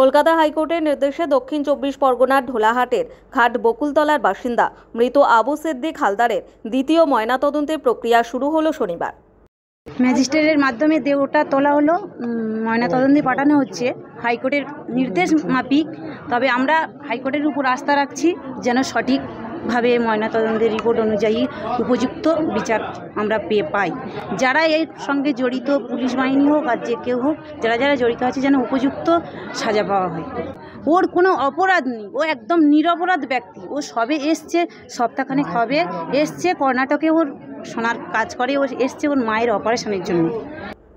কলকাতা হাইকোর্টের নির্দেশে দক্ষিণ 24 পরগনার ঢোলাহাটের ঘাট বকুলতলার বাসিন্দা মৃত আবু সিদ্দিক হালদারের দ্বিতীয় ময়নাতদন্তের প্রক্রিয়া শুরু হলো শনিবার। ম্যাজিস্ট্রেটের মাধ্যমে দেহটা তোলা হলো, ময়নাতদন্তে পাঠানো হচ্ছে হাইকোর্টের নির্দেশ মাফিক। তবে আমরা হাইকোর্টের উপর আস্থা রাখছি যেন সঠিকভাবে ময়নাতদন্তের রিপোর্ট অনুযায়ী উপযুক্ত বিচার আমরা পাই। যারা এর সঙ্গে জড়িত, পুলিশ বাহিনী হোক আর যে কেউ হোক, যারা যারা জড়িত আছে যেন উপযুক্ত সাজা পাওয়া হয়। ওর কোনো অপরাধ নেই, ও একদম নিরপরাধ ব্যক্তি। ও সবে এসছে, সপ্তাহখানেক হবে এসছে, কর্ণাটকে ওর সোনার কাজ করে, ও এসছে ওর মায়ের অপারেশনের জন্য।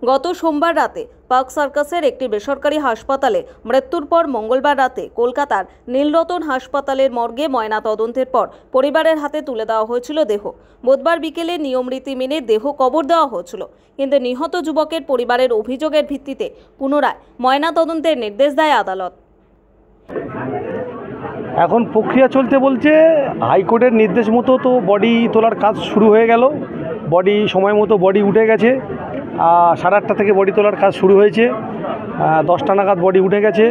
গত সোমবার রাতে পার্ক সার্কাসের একটি বেসরকারি হাসপাতালে মৃত্যুর পর মঙ্গলবার রাতে কলকাতার নীলরতন হাসপাতালের মর্গে ময়নাতদন্তের পর পরিবারের হাতে তুলে দেওয়া হয়েছিল দেহ। বুধবার বিকেলে নিয়ম রীতি মেনে দেহ কবর দেওয়া হয়েছিল, কিন্তু নিহত যুবকের পরিবারের অভিযোগের ভিত্তিতে পুনরায় ময়নাতদন্তের নির্দেশ দেয় আদালত। এখন প্রক্রিয়া চলতে বলছে, হাইকোর্টের নির্দেশ মতো তো বডি তোলার কাজ শুরু হয়ে গেল। বডি সময় মতো বডি উঠে গেছে, 8:30 থেকে বডি তোলার কাজ শুরু হয়েছে। 10টা নাগাদ বডি উঠে গেছে।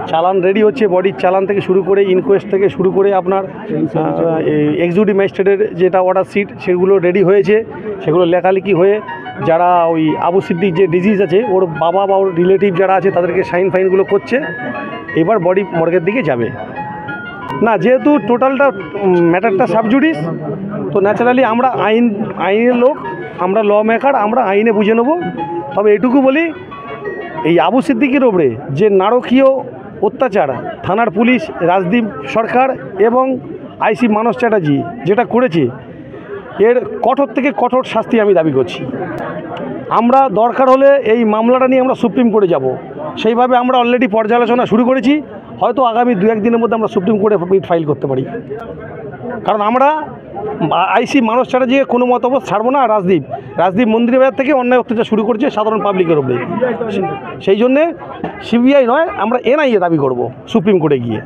চালান রেডি হচ্ছে, বডির চালান থেকে শুরু করে ইনকোয়েস্ট থেকে শুরু করে আপনার এক্সিকিউটিভ ম্যাজিস্ট্রেটের যেটা অর্ডার শিট সেগুলো রেডি হয়েছে। সেগুলো লেখালেখি হয়ে যারা ওই আবু সিদ্দিক যে ডিজিজ আছে ওর বাবা বা ওর রিলেটিভ যারা আছে তাদেরকে সাইন ফাইনগুলো করছে। এবার বডি মর্গের দিকে যাবে। না, যেহেতু টোটালটা ম্যাটারটা সাবজুডিস, তো ন্যাচারালি আমরা আইনের লোক, আমরা ল মেকার, আমরা আইনে বুঝে নেব। তবে এটুকু বলি, এই আবু সিদ্দিকের ওপরে যে নারকীয় অত্যাচার থানার পুলিশ, রাজদীপ সরকার এবং আইসি মানস চ্যাটার্জি যেটা করেছে, এর কঠোর থেকে কঠোর শাস্তি আমি দাবি করছি। আমরা দরকার হলে এই মামলাটা নিয়ে আমরা সুপ্রিম কোর্টে যাব। সেইভাবে আমরা অলরেডি পর্যালোচনা শুরু করেছি। হয়তো আগামী 2-1 দিনের মধ্যে আমরা সুপ্রিম কোর্টে ফাইল করতে পারি, কারণ আমরা আইসি মানস চ্যাটার্জিকে কোনো মতামত ছাড়বো না। রাজদীপ মন্দিরের বাজার থেকে অন্যায় অত্যাচার শুরু করছে সাধারণ পাবলিকের উপরে। সেই জন্যে সিবিআই নয়, আমরা এনআইএ দাবি করব সুপ্রিম কোর্টে গিয়ে।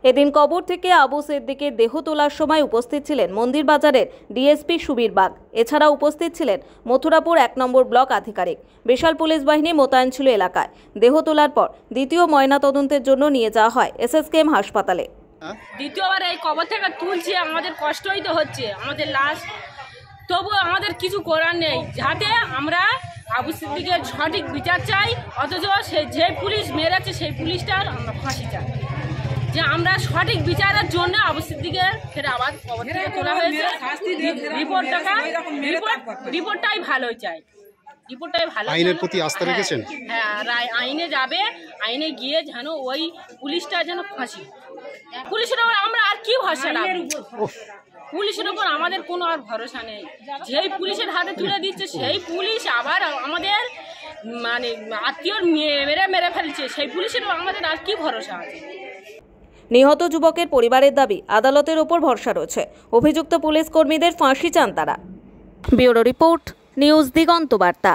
এদিন কবর থেকে আবু সিদ্দিকের দেহ তোলার সময় উপস্থিত ছিলেন মন্দির বাজারের ডিএসপি সুবীর বাগ। এছাড়া উপস্থিত ছিলেন মথুরাপুর 1 নম্বর ব্লক আধিকারিক। বিশাল পুলিশ বাহিনী মোতায়েন ছিল এলাকায়। দেহ তোলার পর দ্বিতীয় ময়নাতদন্তের জন্য নিয়ে যাওয়া হয় এসএসকেএম হাসপাতালে। দ্বিতীয়বার এই কবর থেকে তুলছি, আমাদের কষ্টই তো হচ্ছে, আমাদের লাশ, তবু আমাদের কিছু করার নেই। যাতে আমরা আবু সিদ্দিকের সঠিক বিচার চাই, অথচ যে পুলিশ মেরেছে সেই পুলিশটার আমরা ফাঁসি চাই। যে আমরা সঠিক বিচারের জন্য আবু সিদ্দিকের ফের আবার কবর থেকে তোলা হয়েছে। রিপোর্টটাই ভালো চাই, রিপোর্টটাই ভালো। আইনের প্রতি আস্থা রেখেছেন? হ্যাঁ, আইনে যাবে, আইনে গিয়ে যেন ওই পুলিশটা যেন ফাঁসি। পুলিশের উপর আমরা আর কি ভরসা রাখবো? পুলিশের উপর আমাদের কোনো আর ভরসা নেই। যেই পুলিশের হাতে তুলে দিচ্ছে সেই পুলিশ আবার আমাদের মানে আত্মীয় মেরে ফেলছে, সেই পুলিশের আমাদের আর কি ভরসা আছে? নিহত যুবকের পরিবারের দাবি, আদালতের ওপর ভরসা রয়েছে। অভিযুক্ত পুলিশ কর্মীদের ফাঁসি চান তারা। ব্যুরো রিপোর্ট, নিউজ দিগন্ত বার্তা।